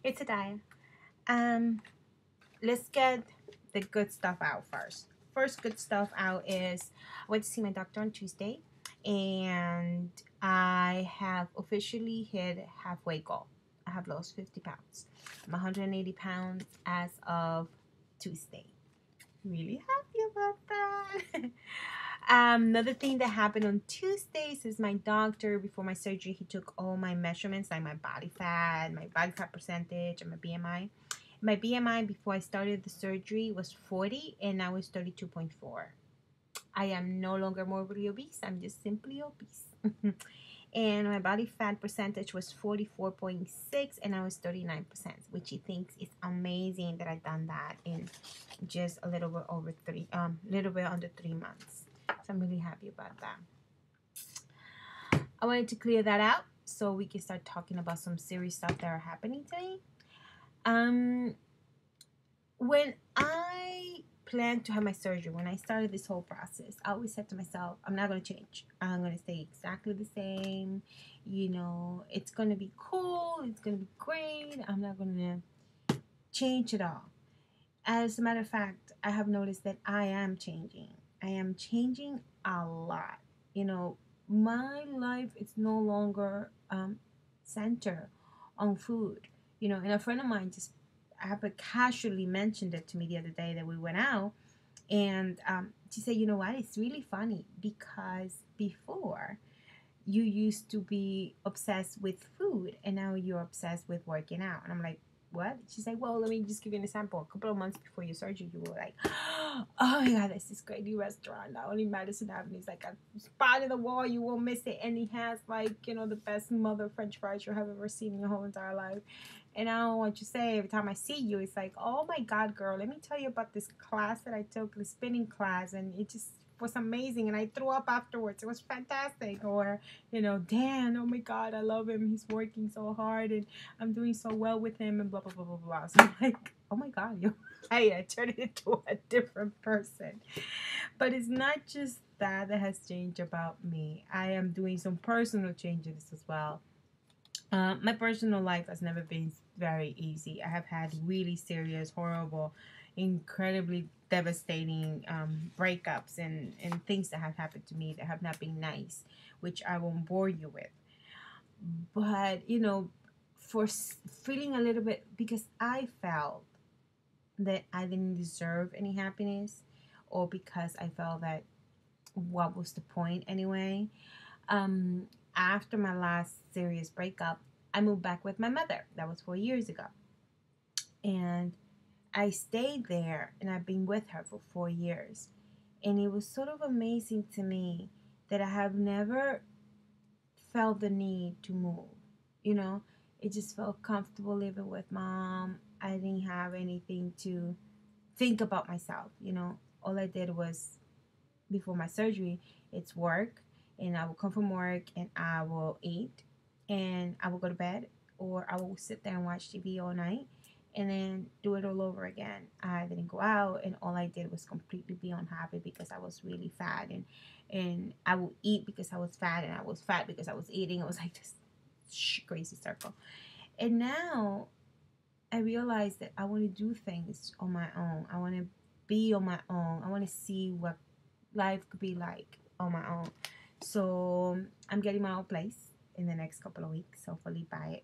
It's a diet. Um, let's get the good stuff out first. First good stuff out is I went to see my doctor on Tuesday, and I have officially hit halfway goal. I have lost 50 pounds. I'm 180 pounds as of Tuesday. Really happy about that. Another thing that happened on Tuesdays is my doctor, before my surgery, he took all my measurements, like my body fat percentage, and my BMI. My BMI before I started the surgery was 40, and now it's 32.4. I am no longer morbidly obese. I'm just simply obese. And my body fat percentage was 44.6, and I was 39%, which he thinks is amazing that I've done that in just a little bit over little bit under 3 months. So I'm really happy about that. I wanted to clear that out so we can start talking about some serious stuff that are happening today. Um, when I planned to have my surgery, when I started this whole process, I always said to myself, I'm not going to change. I'm going to stay exactly the same. It's going to be cool. It's going to be great. I'm not going to change at all. As a matter of fact, I have noticed that I am changing. I am changing a lot. You know, my life is no longer centered on food. And a friend of mine just happened casually mentioned it to me the other day that we went out, and she said, "You know what? It's really funny because before you used to be obsessed with food and now you're obsessed with working out." And I'm like, what? She's like, well, let me just give you an example. A couple of months before your surgery, you were like, oh my God, there's this great new restaurant not only Madison Avenue. It's like a spot in the wall. You won't miss it. And he has the best mother French fries you have ever seen in your whole entire life. And I don't want you to say every time I see you, it's like, oh my God, girl, let me tell you about this class that I took, the spinning class. And it just was amazing. And I threw up afterwards. It was fantastic. Or Dan, oh my God, I love him. He's working so hard and I'm doing so well with him and blah, blah, blah, blah, blah. So I'm like, oh my God, I turned into a different person. But it's not just that has changed about me. I am doing some personal changes as well. My personal life has never been very easy. I have had really serious, horrible, incredibly devastating breakups and things that have happened to me that have not been nice, which I won't bore you with. But, for feeling a little bit, because I felt that I didn't deserve any happiness, or because I felt that what was the point anyway. Um, After my last serious breakup, I moved back with my mother. That was 4 years ago. And I stayed there and I've been with her for 4 years. And it was sort of amazing to me that I have never felt the need to move. You know, it just felt comfortable living with mom. I didn't have anything to think about myself. All I did was, before my surgery, it's work, and I will come from work and I will eat and I will go to bed, or I will sit there and watch TV all night and then do it all over again. I didn't go out, and all I did was completely be unhappy because I was really fat, and I would eat because I was fat, and I was fat because I was eating. It was like this crazy circle. And now I realized that I want to do things on my own. I want to be on my own. I want to see what life could be like on my own. So I'm getting my own place in the next couple of weeks, hopefully by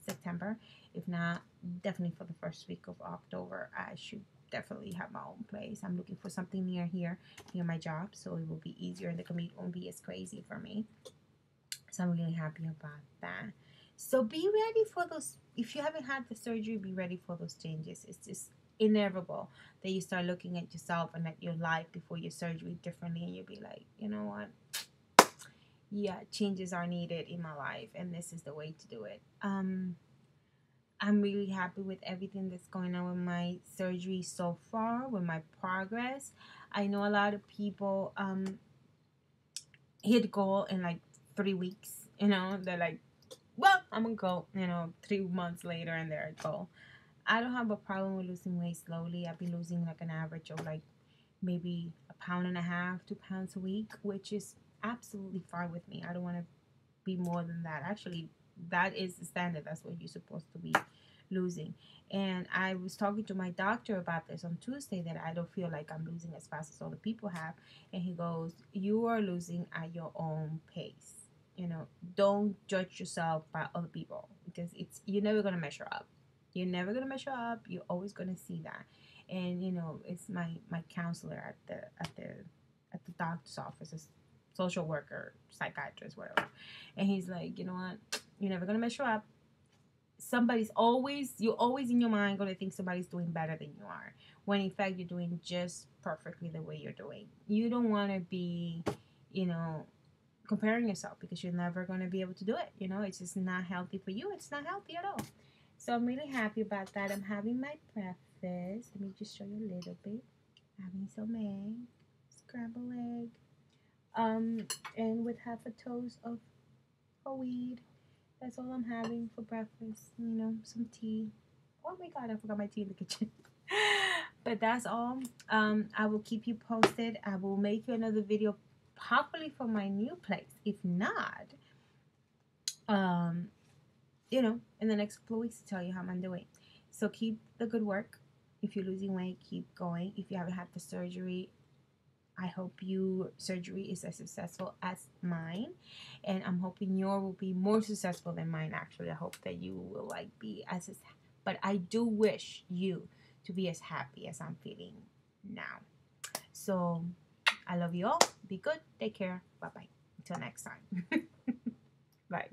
September. If not, definitely for the first week of October, I should definitely have my own place. I'm looking for something near here, near my job, so it will be easier and the commute won't be as crazy for me. So I'm really happy about that. So be ready for those. If you haven't had the surgery, be ready for those changes. It's just inevitable that you start looking at yourself and at your life before your surgery differently, and you'll be like, you know what? Yeah, changes are needed in my life, and this is the way to do it. I'm really happy with everything that's going on with my surgery so far, with my progress. I know a lot of people hit goal in like 3 weeks. They're like, well, I'm gonna go, 3 months later, and they're at goal. I don't have a problem with losing weight slowly. I've been losing like an average of like maybe a pound and a half, 2 pounds a week, which is absolutely fine with me. I don't want to be more than that. Actually, that is the standard. That's what you're supposed to be losing. And I was talking to my doctor about this on Tuesday, that I don't feel like I'm losing as fast as other people have. And he goes, you are losing at your own pace. You know, don't judge yourself by other people, because you're never gonna measure up. You're never gonna measure up. You're always gonna see that. And it's my counselor at the doctor's office, a social worker, psychiatrist, whatever. And he's like, you know what? You're never gonna measure up. You're always in your mind gonna think somebody's doing better than you are, when in fact you're doing just perfectly the way you're doing. You don't want to be, you know, comparing yourself, because you're never gonna be able to do it. It's just not healthy for you. It's not healthy at all. So I'm really happy about that. I'm having my breakfast. Let me just show you a little bit. Having some egg, scrambled egg, and with half a toast of whole wheat. That's all I'm having for breakfast. Some tea. Oh my god, I forgot my tea in the kitchen. But that's all. I will keep you posted. I will make you another video, hopefully from my new place. If not, um, in the next couple of weeks to tell you how I'm doing. So keep the good work. If you're losing weight, keep going. If you haven't had the surgery, I hope your surgery is as successful as mine, and I'm hoping yours will be more successful than mine. Actually, I hope that you will be but I do wish you to be as happy as I'm feeling now. So I love you all. Be good. Take care. Bye bye. Until next time. Bye.